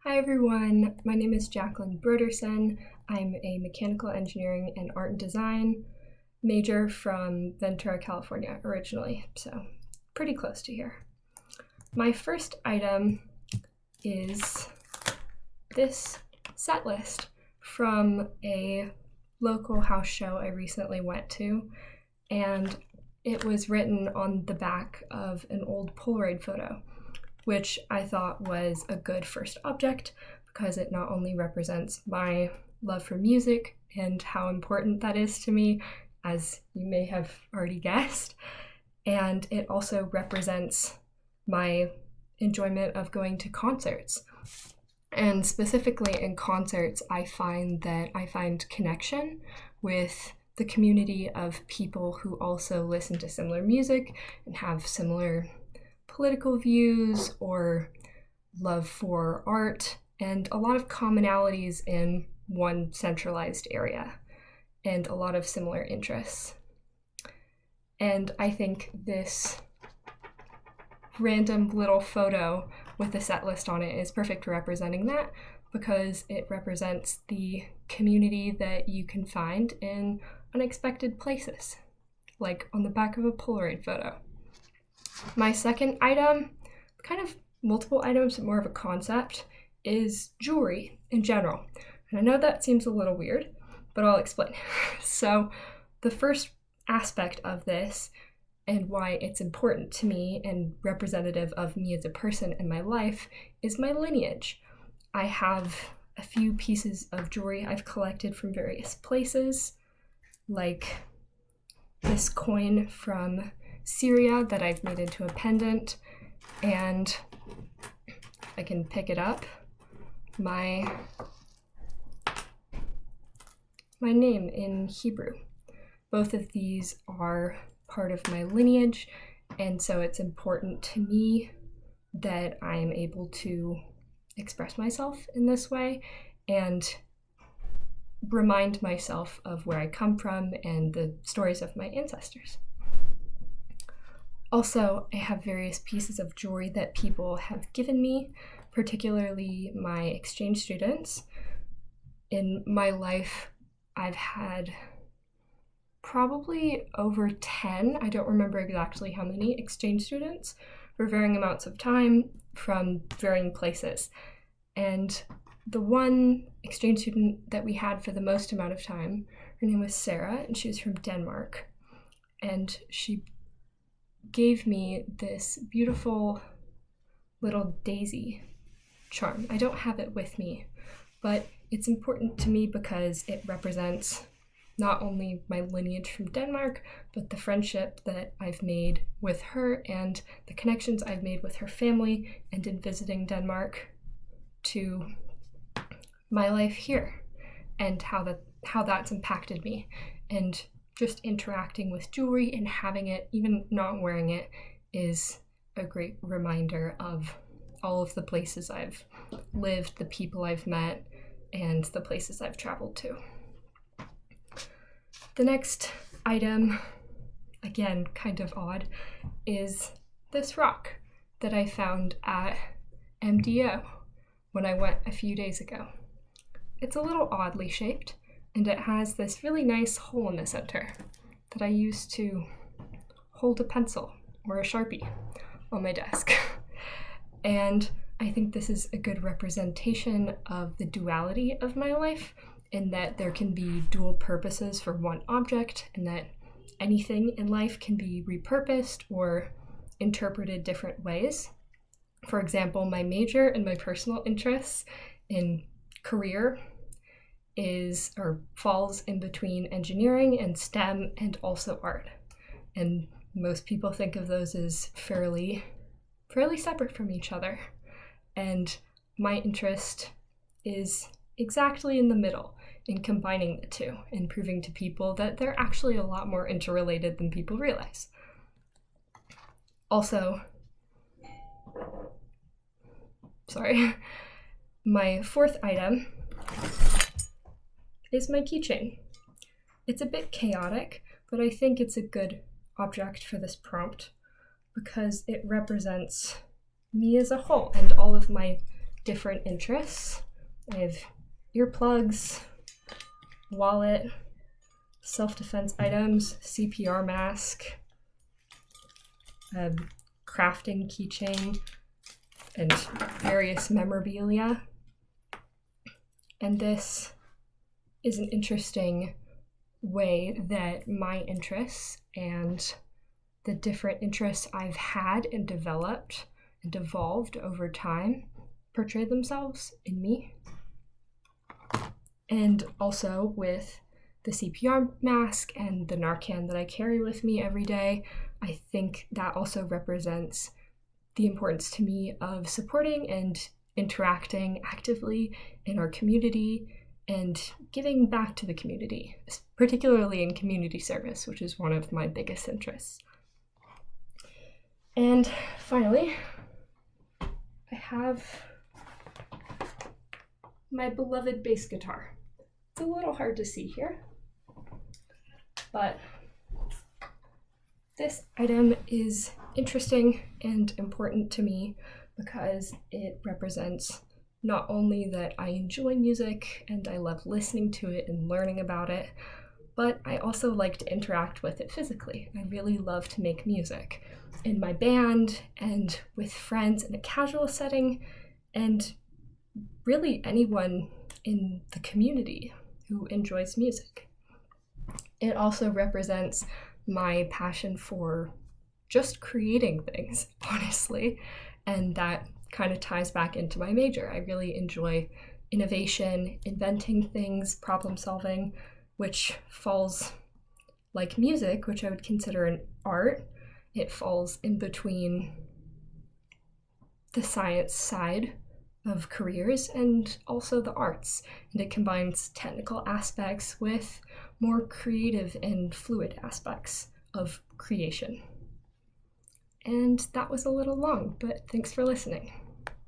Hi everyone, my name is Jacqueline Broderson. I'm a mechanical engineering and art and design major from Ventura, California originally, so pretty close to here. My first item is this set list from a local house show I recently went to, and it was written on the back of an old Polaroid photo, which I thought was a good first object because it not only represents my love for music and how important that is to me, as you may have already guessed, and it also represents my enjoyment of going to concerts. And specifically in concerts, I find connection with the community of people who also listen to similar music and have similar political views or love for art, and a lot of commonalities in one centralized area and a lot of similar interests. And I think this random little photo with a set list on it is perfect for representing that, because it represents the community that you can find in unexpected places, like on the back of a Polaroid photo. My second item, kind of multiple items, but more of a concept, is jewelry in general. And I know that seems a little weird, but I'll explain. So the first aspect of this and why it's important to me and representative of me as a person in my life is my lineage. I have a few pieces of jewelry I've collected from various places, like this coin from Syria that I've made into a pendant, and I can pick it up, my name in Hebrew. Both of these are part of my lineage, and so it's important to me that I am able to express myself in this way and remind myself of where I come from and the stories of my ancestors. Also, I have various pieces of jewelry that people have given me, particularly my exchange students. In my life, I've had probably over 10, I don't remember exactly how many, exchange students for varying amounts of time from varying places. And the one exchange student that we had for the most amount of time, her name was Sarah, and she was from Denmark. And she gave me this beautiful little daisy charm. I don't have it with me, but it's important to me because it represents not only my lineage from Denmark, but the friendship that I've made with her and the connections I've made with her family and in visiting Denmark to my life here, and how that's impacted me. And just interacting with jewelry and having it, even not wearing it, is a great reminder of all of the places I've lived, the people I've met, and the places I've traveled to. The next item, again, kind of odd, is this rock that I found at MDO when I went a few days ago. It's a little oddly shaped, and it has this really nice hole in the center that I use to hold a pencil or a Sharpie on my desk. And I think this is a good representation of the duality of my life, in that there can be dual purposes for one object, and that anything in life can be repurposed or interpreted different ways. For example, my major and my personal interests in career falls in between engineering and STEM and also art. And most people think of those as fairly separate from each other. And my interest is exactly in the middle, in combining the two and proving to people that they're actually a lot more interrelated than people realize. Also, my fourth item is my keychain. It's a bit chaotic, but I think it's a good object for this prompt because it represents me as a whole and all of my different interests. I have earplugs, wallet, self-defense items, CPR mask, a crafting keychain, and various memorabilia. And this is an interesting way that my interests and the different interests I've had and developed and evolved over time portray themselves in me. And also with the CPR mask and the Narcan that I carry with me every day, I think that also represents the importance to me of supporting and interacting actively in our community and giving back to the community, particularly in community service, which is one of my biggest interests. And finally, I have my beloved bass guitar. It's a little hard to see here, but this item is interesting and important to me because it represents not only that I enjoy music and I love listening to it and learning about it, but I also like to interact with it physically. I really love to make music in my band and with friends in a casual setting, and really anyone in the community who enjoys music. It also represents my passion for just creating things, honestly, and that kind of ties back into my major. I really enjoy innovation, inventing things, problem solving, which falls, like music, which I would consider an art, it falls in between the science side of careers and also the arts, and it combines technical aspects with more creative and fluid aspects of creation. And that was a little long, but thanks for listening.